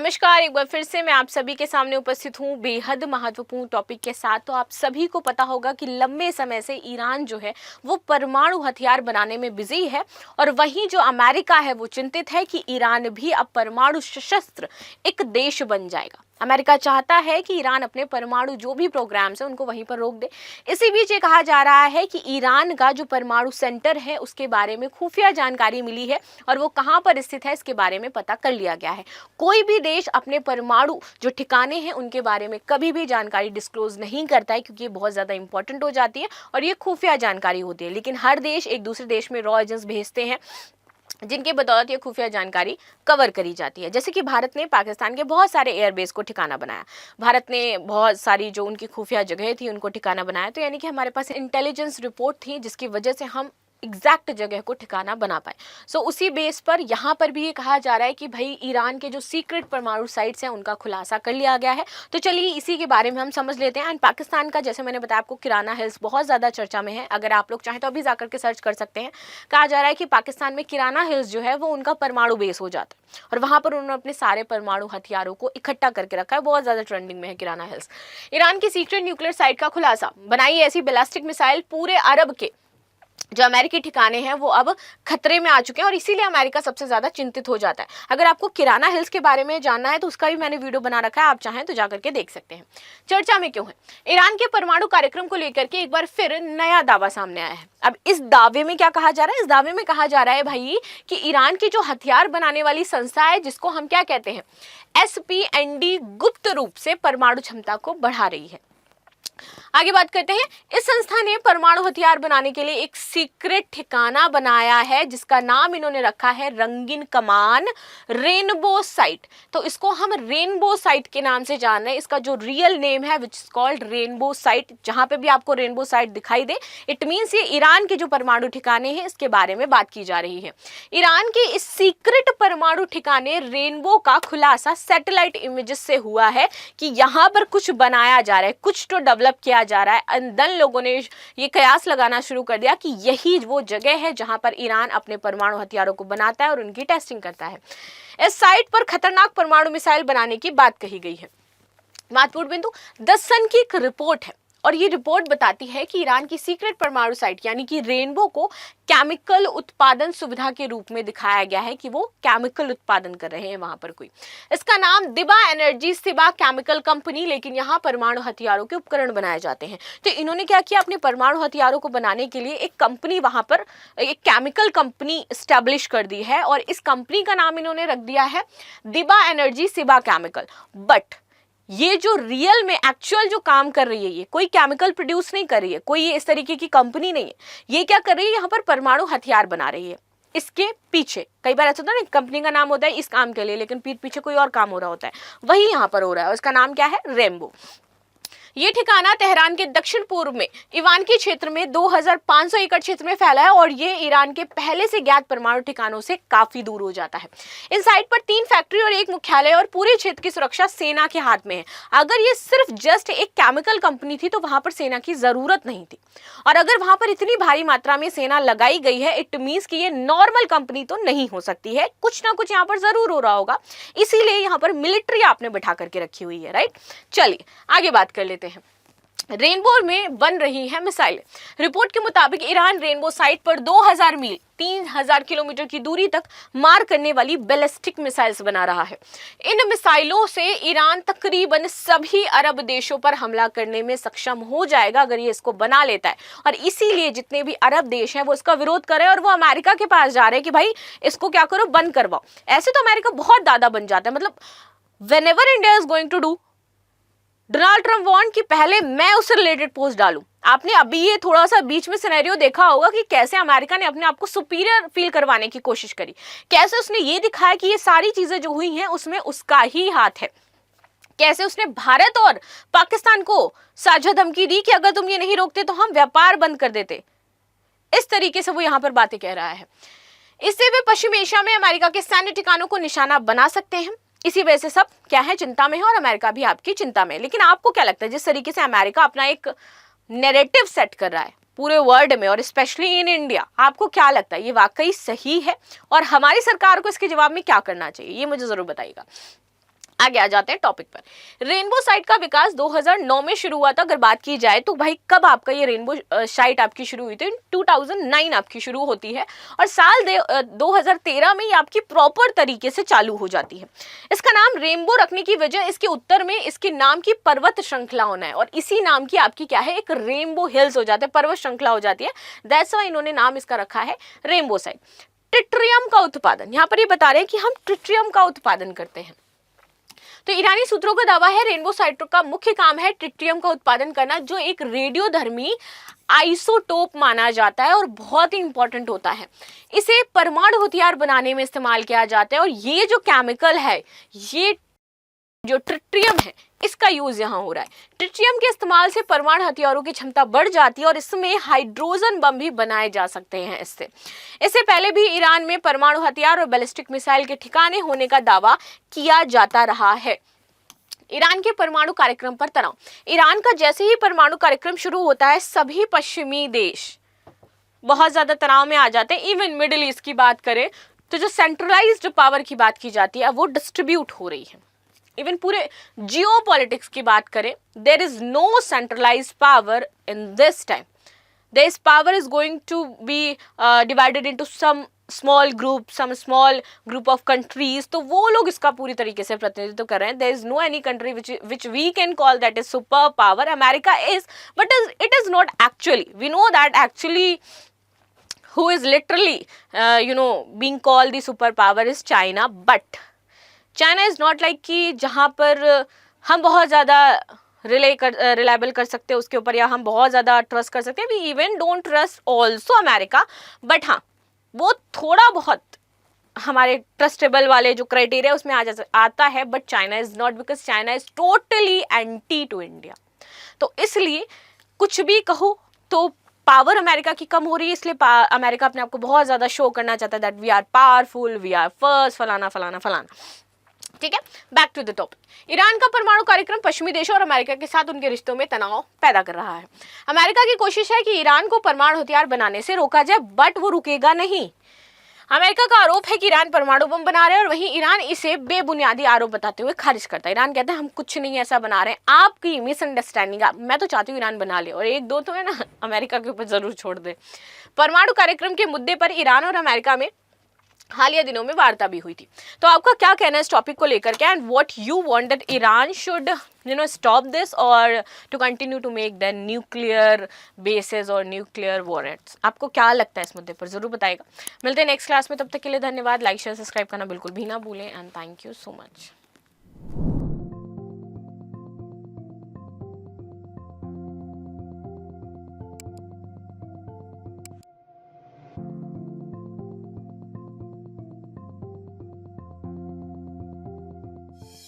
नमस्कार, एक बार फिर से मैं आप सभी के सामने उपस्थित हूँ बेहद महत्वपूर्ण टॉपिक के साथ। तो आप सभी को पता होगा कि लंबे समय से ईरान जो है वो परमाणु हथियार बनाने में बिजी है और वहीं जो अमेरिका है वो चिंतित है कि ईरान भी अब परमाणु सशस्त्र एक देश बन जाएगा। अमेरिका चाहता है कि ईरान अपने परमाणु जो भी प्रोग्राम्स हैं उनको वहीं पर रोक दे। इसी बीच ये कहा जा रहा है कि ईरान का जो परमाणु सेंटर है उसके बारे में खुफिया जानकारी मिली है और वो कहाँ पर स्थित है इसके बारे में पता कर लिया गया है। कोई भी देश अपने परमाणु जो ठिकाने हैं उनके बारे में कभी भी जानकारी डिस्क्लोज नहीं करता है, क्योंकि ये बहुत ज़्यादा इंपॉर्टेंट हो जाती है और ये खुफिया जानकारी होती है। लेकिन हर देश एक दूसरे देश में रॉ एजेंट्स भेजते हैं जिनके बदौलत ये खुफिया जानकारी कवर करी जाती है। जैसे कि भारत ने पाकिस्तान के बहुत सारे एयरबेस को ठिकाना बनाया, भारत ने बहुत सारी जो उनकी खुफिया जगह थी उनको ठिकाना बनाया। तो यानी कि हमारे पास इंटेलिजेंस रिपोर्ट थी जिसकी वजह से हम एग्जैक्ट जगह को ठिकाना बना पाए। सो उसी बेस पर यहाँ पर भी ये कहा जा रहा है कि भाई ईरान के जो सीक्रेट परमाणु साइट्स हैं उनका खुलासा कर लिया गया है। तो चलिए इसी के बारे में हम समझ लेते हैं। एंड पाकिस्तान का, जैसे मैंने बताया आपको, किराना हिल्स बहुत ज़्यादा चर्चा में है। अगर आप लोग चाहें तो अभी जाकर के सर्च कर सकते हैं। कहा जा रहा है कि पाकिस्तान में किराना हिल्स जो है वो उनका परमाणु बेस हो जाता है और वहाँ पर उन्होंने अपने सारे परमाणु हथियारों को इकट्ठा करके रखा है। बहुत ज़्यादा ट्रेंडिंग में है किराना हिल्स। ईरान की सीक्रेट न्यूक्लियर साइट का खुलासा, बनाई ऐसी बैलिस्टिक मिसाइल पूरे अरब के जो अमेरिकी ठिकाने हैं वो अब खतरे में आ चुके हैं और इसीलिए अमेरिका सबसे ज्यादा चिंतित हो जाता है। अगर आपको किराना हिल्स के बारे में जानना है तो उसका भी मैंने वीडियो बना रखा है, आप चाहें तो जाकर के देख सकते हैं। चर्चा में क्यों है? ईरान के परमाणु कार्यक्रम को लेकर के एक बार फिर नया दावा सामने आया है। अब इस दावे में क्या कहा जा रहा है? इस दावे में कहा जा रहा है भाई कि ईरान की जो हथियार बनाने वाली संस्था है, जिसको हम क्या कहते हैं, SPND, गुप्त रूप से परमाणु क्षमता को बढ़ा रही है। आगे बात करते हैं। इस संस्था ने परमाणु हथियार बनाने के लिए एक सीक्रेट ठिकाना बनाया है जिसका नाम इन्होंने रखा है रंगीन कमान, रेनबो साइट। तो इसको हम रेनबो साइट के नाम से जान रहे हैं। इसका जो रियल नेम है which is called rainbow site. जहां पे भी आपको रेनबो साइट दिखाई दे, इट मीन्स ये ईरान के जो परमाणु ठिकाने हैं इसके बारे में बात की जा रही है। ईरान के इस सीक्रेट परमाणु ठिकाने रेनबो का खुलासा सैटेलाइट इमेजेस से हुआ है कि यहाँ पर कुछ बनाया जा रहा है, कुछ तो डेवलप किया जा रहा है। अंदर लोगों ने ये कयास लगाना शुरू कर दिया कि यही वो जगह है जहां पर ईरान अपने परमाणु हथियारों को बनाता है और उनकी टेस्टिंग करता है। इस साइट पर खतरनाक परमाणु मिसाइल बनाने की बात कही गई है। महत्वपूर्ण बिंदु, द सन की एक रिपोर्ट है और ये रिपोर्ट बताती है कि ईरान की सीक्रेट परमाणु साइट यानी कि रेनबो को केमिकल उत्पादन सुविधा के रूप में दिखाया गया है कि वो केमिकल उत्पादन कर रहे हैं वहां पर कोई। इसका नाम दिबा एनर्जी सिबा केमिकल कंपनी, लेकिन यहाँ परमाणु हथियारों के उपकरण बनाए जाते हैं। तो इन्होंने क्या किया, अपने परमाणु हथियारों को बनाने के लिए एक कंपनी वहां पर, एक केमिकल कंपनी स्टैब्लिश कर दी है और इस कंपनी का नाम इन्होंने रख दिया है दिबा एनर्जी सिबा केमिकल। बट ये जो रियल में एक्चुअल जो काम कर रही है, ये कोई केमिकल प्रोड्यूस नहीं कर रही है, कोई ये इस तरीके की कंपनी नहीं है। ये क्या कर रही है, यहाँ पर परमाणु हथियार बना रही है। इसके पीछे कई बार ऐसा होता है ना, कंपनी का नाम होता है इस काम के लिए, लेकिन पीछे कोई और काम हो रहा होता है, वही यहाँ पर हो रहा है और उसका नाम क्या है, रेनबो। ये ठिकाना तेहरान के दक्षिण पूर्व में इवानकी क्षेत्र में 2500 एकड़ क्षेत्र में फैला है और ये ईरान के पहले से ज्ञात परमाणु ठिकानों से काफी दूर हो जाता है। इस साइट पर 3 फैक्ट्री और 1 मुख्यालय और पूरे क्षेत्र की सुरक्षा सेना के हाथ में है। अगर ये सिर्फ जस्ट एक केमिकल कंपनी थी तो वहां पर सेना की जरूरत नहीं थी, और अगर वहां पर इतनी भारी मात्रा में सेना लगाई गई है, इट मीन्स कि ये नॉर्मल कंपनी तो नहीं हो सकती है, कुछ ना कुछ यहाँ पर जरूर हो रहा होगा, इसीलिए यहाँ पर मिलिट्री आपने बैठा करके रखी हुई है, राइट। चलिए आगे बात कर लेते हैं। रेनबो में बन रही है मिसाइल। रिपोर्ट के मुताबिक ईरान रेनबो साइट पर 2000 मील 3000 किलोमीटर की दूरी तक मार करने वाली बैलिस्टिक मिसाइल्स बना रहा है। इन मिसाइलों से ईरान तकरीबन सभी अरब देशों पर हमला करने में सक्षम हो जाएगा अगर ये इसको बना लेता है, और इसीलिए जितने भी अरब देश हैं वो इसका विरोध कर रहे हैं और वो अमेरिका के पास जा रहे हैं कि भाई इसको क्या करो, बंद करवाओ। ऐसे तो अमेरिका बहुत दादा बन जाता है, मतलब whenever India is going to do, Donald Trump want कि पहले मैं उससे रिलेटेड पोस्ट डालूं। आपने अभी ये थोड़ा सा बीच में सिनेरियो देखा होगा कि कैसे अमेरिका ने अपने आप को सुपीरियर फील करवाने की कोशिश करी, कैसे उसने ये दिखाया कि ये सारी चीजें जो हुई हैं उसमें उसका ही हाथ है, कैसे उसने भारत और पाकिस्तान को साझा धमकी दी कि अगर तुम ये नहीं रोकते तो हम व्यापार बंद कर देते। इस तरीके से वो यहाँ पर बातें कह रहा है। इससे वे पश्चिम एशिया में अमेरिका के सैन्य ठिकानों को निशाना बना सकते हैं। इसी वजह से सब क्या है, चिंता में है और अमेरिका भी आपकी चिंता में है। लेकिन आपको क्या लगता है, जिस तरीके से अमेरिका अपना एक नैरेटिव सेट कर रहा है पूरे वर्ल्ड में और स्पेशली इन इंडिया, आपको क्या लगता है ये वाकई सही है और हमारी सरकार को इसके जवाब में क्या करना चाहिए, ये मुझे जरूर बताइएगा। आगे आ जाते हैं टॉपिक पर। रेनबो साइट का विकास 2009 में शुरू हुआ था। अगर बात की जाए तो भाई कब आपका ये रेनबो साइट आपकी शुरू हुई थी? 2009 आपकी शुरू होती है और साल 2013 में ये आपकी प्रॉपर तरीके से चालू हो जाती है। इसका नाम रेनबो रखने की वजह इसके उत्तर में इसके नाम की पर्वत श्रृंखला होना है और इसी नाम की आपकी क्या है, एक रेनबो हिल्स हो जाते हैं, पर्वत श्रृंखला हो जाती है। दैट्स व्हाई इन्होंने नाम इसका रखा है रेनबो साइट। ट्रिटियम का उत्पादन, यहाँ पर ये बता रहे हैं कि हम ट्रिटियम का उत्पादन करते हैं। तो ईरानी सूत्रों का दावा है रेनबो साइट का मुख्य काम है ट्रिटियम का उत्पादन करना, जो एक रेडियोधर्मी आइसोटोप माना जाता है और बहुत ही इंपॉर्टेंट होता है। इसे परमाणु हथियार बनाने में इस्तेमाल किया जाता है और ये जो केमिकल है, ये जो ट्रिटियम है, इसका यूज यहाँ हो रहा है। ट्रिटियम के इस्तेमाल से परमाणु हथियारों की क्षमता बढ़ जाती है और इसमें हाइड्रोजन बम भी बनाए जा सकते हैं। इससे पहले भी ईरान में परमाणु हथियार और बैलिस्टिक मिसाइल के ठिकाने होने का दावा किया जाता रहा है। ईरान के परमाणु कार्यक्रम पर तनाव। ईरान का जैसे ही परमाणु कार्यक्रम शुरू होता है, सभी पश्चिमी देश बहुत ज्यादा तनाव में आ जाते हैं। इवन मिडिल ईस्ट की बात करें तो जो सेंट्रलाइज्ड पावर की बात की जाती है वो डिस्ट्रीब्यूट हो रही है। इवन पूरे जियो पॉलिटिक्स की बात करें, there is no centralise power in this time. This power is going to be divided into some small group of countries. तो वो लोग इसका पूरी तरीके से प्रतिनिधित्व कर रहे हैं। There is no any country which we can call that is super power. America is, but it is not actually. We know that actually who is literally being called the super power is China, but China is not like कि जहाँ पर हम बहुत ज़्यादा reliable कर सकते हैं उसके ऊपर, या हम बहुत ज़्यादा ट्रस्ट कर सकते हैं। We even don't trust also America, but हाँ वो थोड़ा बहुत हमारे ट्रस्टेबल वाले जो क्राइटेरिया उसमें आता है। But China is not, because China is totally anti to India. तो इसलिए कुछ भी कहो तो पावर अमेरिका की कम हो रही है, इसलिए अमेरिका अपने आप को बहुत ज़्यादा शो करना चाहता है that we are powerful, we are first, फलाना फलाना फलाना। ठीक है, back to the topic. Iran का परमाणु कार्यक्रम पश्चिमी देशों और अमेरिका के साथ उनके रिश्तों में तनाव पैदा कर रहा है। अमेरिका की कोशिश है कि ईरान को परमाणु हथियार बनाने से रोका जाए, बट वो रुकेगा नहीं। अमेरिका का आरोप है कि ईरान परमाणु बम बना रहे हैं और वहीं ईरान इसे बेबुनियादी आरोप बताते हुए खारिज करता है। ईरान कहता है हम कुछ नहीं ऐसा बना रहे हैं, आपकी मिसअंडरस्टैंडिंग। मैं तो चाहती हूँ ईरान बना ले और एक दो तो है ना अमेरिका के ऊपर जरूर छोड़ दे। परमाणु कार्यक्रम के मुद्दे पर ईरान और अमेरिका में हालिया दिनों में वार्ता भी हुई थी। तो आपका क्या कहना है इस टॉपिक को लेकर के, and what you want that Iran should stop this और to continue to make the nuclear bases और न्यूक्लियर वॉरेट्स? आपको क्या लगता है इस मुद्दे पर, जरूर बताएगा। मिलते हैं नेक्स्ट क्लास में, तब तक के लिए धन्यवाद। लाइक शेयर सब्सक्राइब करना बिल्कुल भी ना भूलें, and thank you so much.